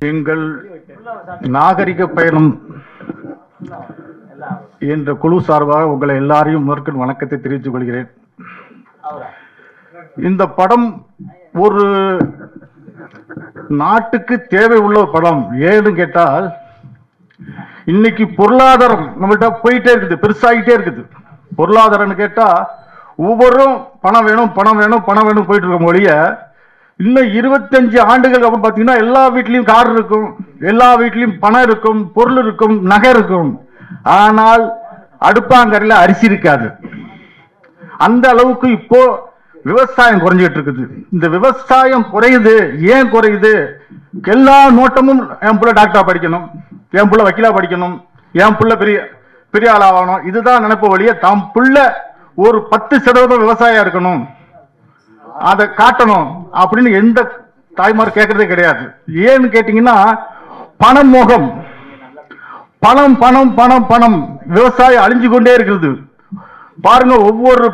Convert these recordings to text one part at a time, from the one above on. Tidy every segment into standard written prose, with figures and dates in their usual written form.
எங்கள் நாகரிக பயணம் என்ற குழு சார்பாக உங்களை எல்லாரையும் முதற்கண் வணக்கத்தை தெரிவித்துக் கொள்கிறேன். இந்த படம் ஒரு நாட்டுக்கு தேவை உள்ள படம். ஏன்னு கேட்டால் இன்னைக்கு பொருளாதாரம் நம்மகிட்ட போயிட்டே இருக்குது, பெருசாகிட்டே இருக்குது. பொருளாதாரம்னு கேட்டா ஒவ்வொருவரும் பணம் வேணும் பணம் வேணும் பணம் வேணும் போயிட்டு இருக்க மொழிய இன்னும் 25 ஆண்டுகள் அப்புறம் பார்த்தீங்கன்னா எல்லா வீட்லையும் கார் இருக்கும், எல்லா வீட்லையும் பணம் இருக்கும், பொருள் இருக்கும், நகை இருக்கும். ஆனால் அடுப்பாங்கரையில் அரிசி இருக்காது. அந்த அளவுக்கு இப்போ விவசாயம் குறைஞ்சிட்டு இருக்குது. இந்த விவசாயம் குறையுது. ஏன் குறையுது? எல்லா நோட்டமும் என் பிள்ளை டாக்டரா படிக்கணும், என் பிள்ளை வக்கீலா படிக்கணும், என் பிள்ளை பெரிய பெரிய ஆளாகணும். இதுதான் நினைப்ப வழிய தாம் பிள்ளை ஒரு 10% விவசாயம் இருக்கணும், அதை காட்டணும் அப்படின்னு எந்த தாய்மார் கேட்கறதே கிடையாது. ஏன்னு கேட்டீங்கன்னா பணம் மோகம். பணம் பணம் பணம் பணம். விவசாயம் அழிஞ்சு கொண்டே இருக்கிறது. பாருங்க, ஒவ்வொரு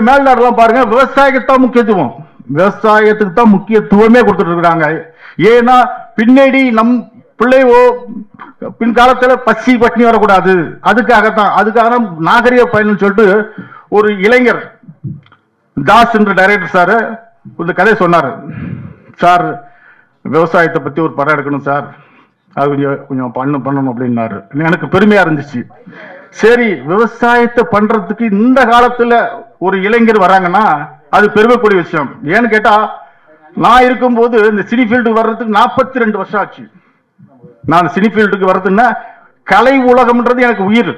மேல்நாடுலாம் பாருங்க, விவசாயத்துக்கு தான் முக்கியத்துவம், விவசாயத்துக்கு தான் முக்கியத்துவமே கொடுத்துட்டு இருக்கிறாங்க. ஏன்னா பின்னாடி நம் பிள்ளைவோ பின்காலத்தில் பசி பட்டினி வரக்கூடாது. அதுக்காக நாகரிக பயணம் சொல்லிட்டு ஒரு இளைஞர் தாஸ் என்ற டைரக்டர் சார் இந்த கதையை சொன்னார். சார், விவசாயத்தை பத்தி ஒரு படம் எடுக்கணும் சார், அது கொஞ்சம் பண்ணணும் அப்படின்னாரு. எனக்கு பெருமையா இருந்துச்சு. சரி, விவசாயத்தை பண்றதுக்கு இந்த காலத்துல ஒரு இளைஞர் வராங்கன்னா அது பெருமைக்கூடிய விஷயம். ஏன்னு கேட்டா நான் இருக்கும்போது இந்த சினி ஃபீல்டுக்கு வர்றதுக்கு 42 வருஷம் ஆச்சு. நான் சினி ஃபீல்டுக்கு வர்றதுன்னா கலை உலகம்ன்றது எனக்கு உயிர்.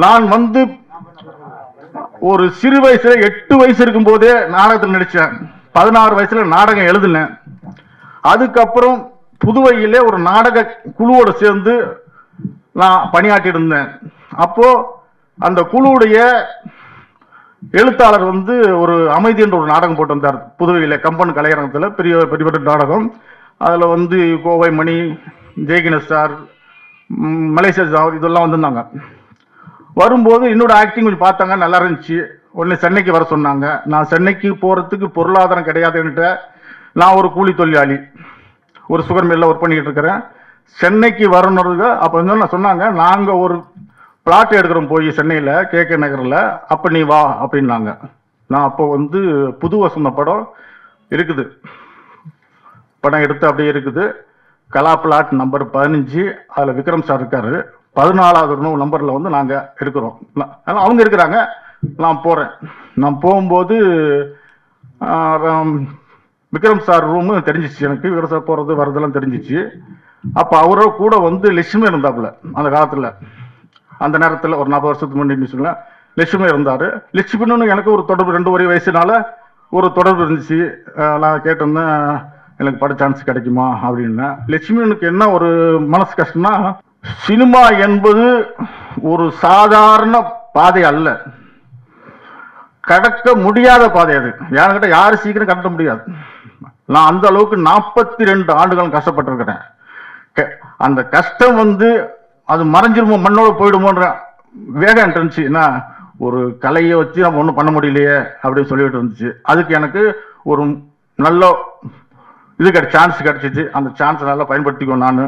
நான் வந்து ஒரு சிறு வயசுல 8 வயசு இருக்கும் போதே நாடகத்தில் நடிச்சேன். 16 வயசுல நாடகம் எழுதினேன். அதுக்கப்புறம் புதுவையிலே ஒரு நாடக குழுவோடு சேர்ந்து நான் பணியாற்றி இருந்தேன். அப்போ அந்த குழுவுடைய எழுத்தாளர் வந்து ஒரு அமைதி என்ற ஒரு நாடகம் போட்டு வந்தார் புதுவையில கம்பன் கலையரங்கத்தில். பெரிய நாடகம். அதில் வந்து கோவை மணி, ஜெய்கினஸ் சார், மலேசியா சார் இதெல்லாம் வந்திருந்தாங்க. வரும்போது என்னோட ஆக்டிங் கொஞ்சம் பார்த்தாங்க, நல்லா இருந்துச்சு. உடனே சென்னைக்கு வர சொன்னாங்க. நான் சென்னைக்கு போகிறதுக்கு பொருளாதாரம் கிடையாதுன்ட்டு, நான் ஒரு கூலி தொழிலாளி, ஒரு சுகர் மில்லில் ஒர்க் பண்ணிக்கிட்டு இருக்கிறேன். சென்னைக்கு வரணுங்க. அப்போ வந்து சொன்னாங்க, நாங்கள் ஒரு பிளாட் எடுக்கிறோம் போய் சென்னையில் KK நகரில், அப்போ நீ வா அப்படின்னாங்க. நான் அப்போ வந்து புது வசந்த படம் இருக்குது, படம் எடுத்து அப்படியே இருக்குது. கலா பிளாட் நம்பர் 15, அதில் விக்ரம் சார் இருக்காரு. 14வது நம்பரில் வந்து நாங்கள் இருக்கிறோம். அவங்க இருக்கிறாங்க, நான் போகிறேன். நான் போகும்போது விக்ரம் சார் ரூமு தெரிஞ்சிச்சு எனக்கு. விக்ரம் சார் போகிறது வரதெல்லாம் தெரிஞ்சிச்சு. அப்போ அவரோ கூட வந்து லட்சுமி இருந்தாப்புல. அந்த காலத்தில், அந்த நேரத்தில் ஒரு 40 வருஷத்துக்கு முன்னாடி லட்சுமி இருந்தார். லட்சுமின்னு எனக்கு ஒரு தொடர்பு, 2 வயசுனால ஒரு தொடர்பு இருந்துச்சு. நான் கேட்டிருந்தேன், எனக்கு பட சான்ஸ் கிடைக்குமா அப்படின்னா. லட்சுமினுக்கு என்ன ஒரு மனசு கஷ்டம்னா, சினிமா என்பது ஒரு சாதாரண பாதை அல்ல, கடக்க முடியாத பாதை. அது யாருக்கிட்ட யாரும் சீக்கிரம் கடக்க முடியாது. நான் அந்த அளவுக்கு 42 ஆண்டுகள் கஷ்டப்பட்டிருக்கிறேன். அந்த கஷ்டம் வந்து அது மறைஞ்சிருமோ, மண்ணோட போயிடுமோன்ற வேகம் இருந்துச்சு. என்ன, ஒரு கலையை வச்சு நம்ம ஒன்றும் பண்ண முடியலையே அப்படின்னு சொல்லிட்டு இருந்துச்சு. அதுக்கு எனக்கு ஒரு நல்ல சான்ஸ் கிடைச்சிச்சு. அந்த சான்ஸ் நல்லா பயன்படுத்திக்கோ. நான்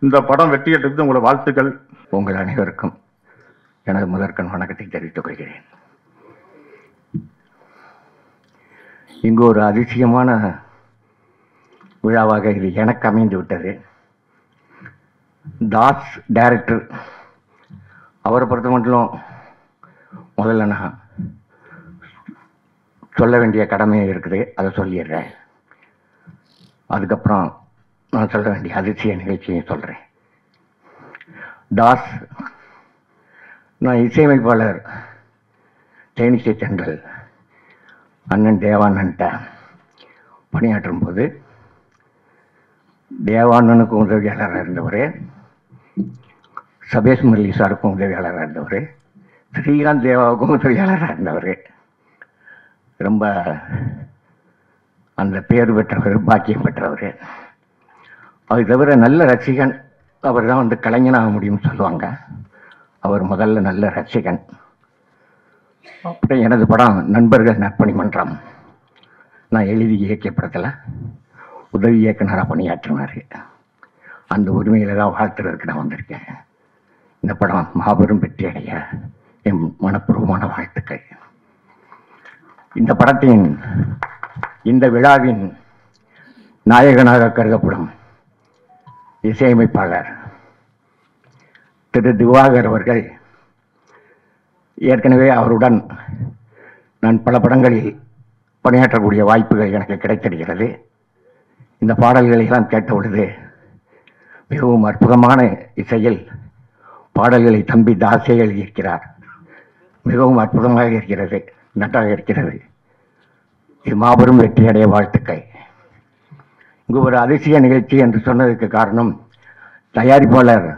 இந்த படம் வெற்றியெடுத்து உங்களோட வாழ்த்துக்கள். உங்கள் அனைவருக்கும் எனது முதற்கண் வணக்கத்தை தெரிவித்துக் கொள்கிறேன். இங்கு ஒரு அதிசயமான விழாவாக இது எனக்கு அமைந்து விட்டது. தாஸ் டைரக்டர், அவரை பொறுத்த மட்டும் முதல்ல நான் சொல்ல வேண்டிய கடமை இருக்குது, அதை சொல்லிடுறேன். அதுக்கப்புறம் நான் சொல்ல வேண்டிய அதிசய நிகழ்ச்சியை சொல்கிறேன். தாஸ், நான் இசையமைப்பாளர் தேனிசை தென்றல் அண்ணன் தேவானன்ட்ட பணியாற்றும் போது தேவானனுக்கும் உதவியாளராக இருந்தவர், சபேஷ் முரளி சாருக்கும் உதவியாளராக இருந்தவர், ஸ்ரீகாந்த் தேவாவுக்கும் உதவியாளராக இருந்தவர். ரொம்ப அந்த பேர் பெற்றவர், பாக்கியம் பெற்றவர். அது தவிர நல்ல ரசிகன். அவர் தான் வந்து கலைஞனாக முடியும்னு சொல்லுவாங்க. அவர் முதல்ல நல்ல ரசிகன். அப்புறம் எனது படம் நண்பர்கள் நற்பணி மன்றம் நான் எழுதி இயக்கிய படத்தில் உதவி இயக்குனராக பணியாற்றினார். அந்த உரிமையில் தான் வாழ்த்துறதுக்கு நான் வந்திருக்கேன். இந்த படம் மாபெரும் வெற்றி அடைய என் மனப்பூர்வமான வாழ்த்துக்கள். இந்த படத்தின் இந்த விழாவின் நாயகனாக கருதப்படும் இசையமைப்பாளர் திரு திவாகர் அவர்கள், ஏற்கனவே அவருடன் நான் பல படங்களில் பணியாற்றக்கூடிய வாய்ப்புகள் எனக்கு கிடைத்திருக்கிறது. இந்த பாடல்களை எல்லாம் கேட்ட பொழுது மிகவும் அற்புதமான இசையில் பாடல்களை தம்பி தாசே எழுதியிருக்கிறார். மிகவும் அற்புதமாக இருக்கிறது, நன்றாக இருக்கிறது. இது மாபெரும் வெற்றியடைய வாழ்த்துக்கள். இங்கு ஒரு அதிசய நிகழ்ச்சி என்று சொன்னதுக்கு காரணம், தயாரிப்பாளர்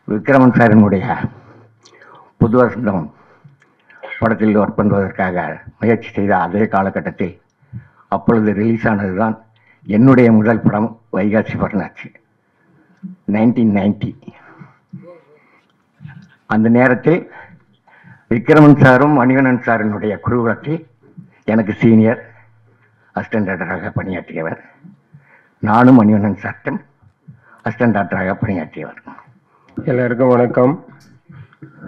விக்ரமன் சாரினுடைய புது வசந்தம் படத்தில் ஒர்க் பண்ணுவதற்காக முயற்சி செய்த அதே காலகட்டத்தில் அப்பொழுது ரிலீஸ் ஆனது தான் என்னுடைய முதல் படம் வைகாசி பரணாச்சி, 1990. அந்த நேரத்தில் விக்ரமன் சாரும் மணிகண்டன் சாரினுடைய குழுவத்தில் எனக்கு சீனியர் அசிஸ்டன்ட் டாக்டராக பணியாற்றியவர். நானும் மணிகண்டன் சார்டன் அசிஸ்டன்ட் டாக்டராக பணியாற்றியவர். எல்லாருக்கும் வணக்கம்.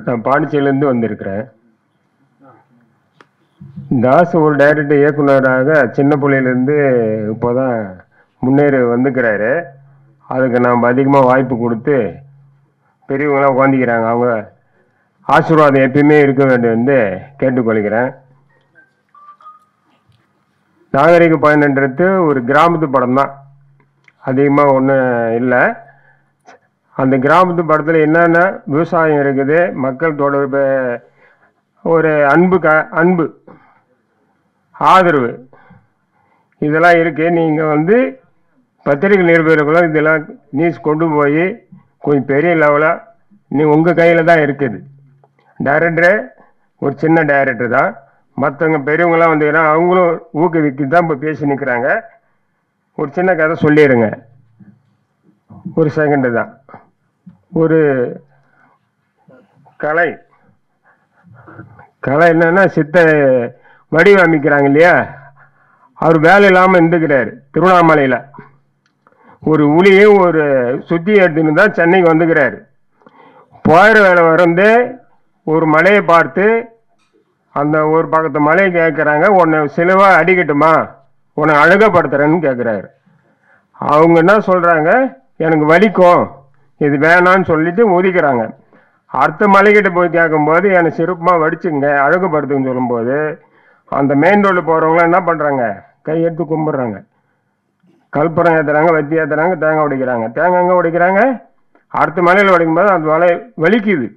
நான் பாண்டிச்சேரியிலேருந்து வந்திருக்கிறேன். தாஸ் ஒரு டைரக்டர் இயக்குனராக சின்ன பிள்ளையிலேருந்து இப்போ தான் முன்னேறி வந்துக்கிறாரு. அதுக்கு நாம் அதிகமாக வாய்ப்பு கொடுத்து பெரியவங்களாம் உட்காந்துக்கிறாங்க. அவங்க ஆசீர்வாதம் எப்பயுமே இருக்க வேண்டும் என்று கேட்டுக்கொள்கிறேன். நாகரிக பயணன்றது ஒரு கிராமத்து படம் தான், அதிகமாக ஒன்றும் இல்லை. அந்த கிராமத்து படத்தில் என்னென்ன விவசாயம் இருக்குது, மக்கள் தொடர்பு, ஒரு அன்பு ஆதரவு, இதெல்லாம் இருக்குது. நீங்கள் பத்திரிகை நிருபர்களும் இதெல்லாம் நியூஸ் கொண்டு போய் கொஞ்சம் பெரிய லெவலாக உங்கள் கையில் தான் இருக்குது. டைரக்டரு ஒரு சின்ன டைரக்டர் தான். மற்றவங்க பெரியவங்களாம் வந்தீங்கன்னா அவங்களும் ஊக்குவிக்கு தான் இப்போ பேசி நிற்கிறாங்க. ஒரு சின்ன கதை சொல்லிடுங்க, ஒரு செகண்டு தான். ஒரு கலை என்னன்னா சித்த வடிவமைக்கிறாங்க இல்லையா, அவர் வேலை இல்லாமல் இருந்துக்கிறாரு திருவண்ணாமலையில். ஒரு உளியும் ஒரு சுத்தி எடுத்துன்னு தான் சென்னைக்கு வந்துக்கிறாரு. போயிற வேலை வந்து ஒரு மலையை பார்த்து அந்த ஒரு பக்கத்து மலையை கேட்குறாங்க, உன்னை சிலுவாக அடிக்கட்டுமா, உன்னை அழகப்படுத்துறேன்னு கேட்குறாரு. அவங்க என்ன சொல்கிறாங்க, எனக்கு வலிக்கும், இது வேணான்னு சொல்லிட்டு ஒதுக்கிறாங்க. அடுத்த மலைக்கிட்ட போய் கேட்கும்போது என்னை சிறப்பாக வடிச்சுங்க அழகுபடுத்துன்னு சொல்லும்போது அந்த மெயின் ரோடு போகிறவங்களாம் என்ன பண்ணுறாங்க, கையெடுத்து கும்பிட்றாங்க, கல்புரம் ஏற்றுறாங்க, வத்தி ஏற்றுறாங்க, தேங்காய் உடைக்கிறாங்க. தேங்காய் எங்கே உடைக்கிறாங்க, அடுத்த மலையில் உடைக்கும்போது அந்த மலை வலிக்குது.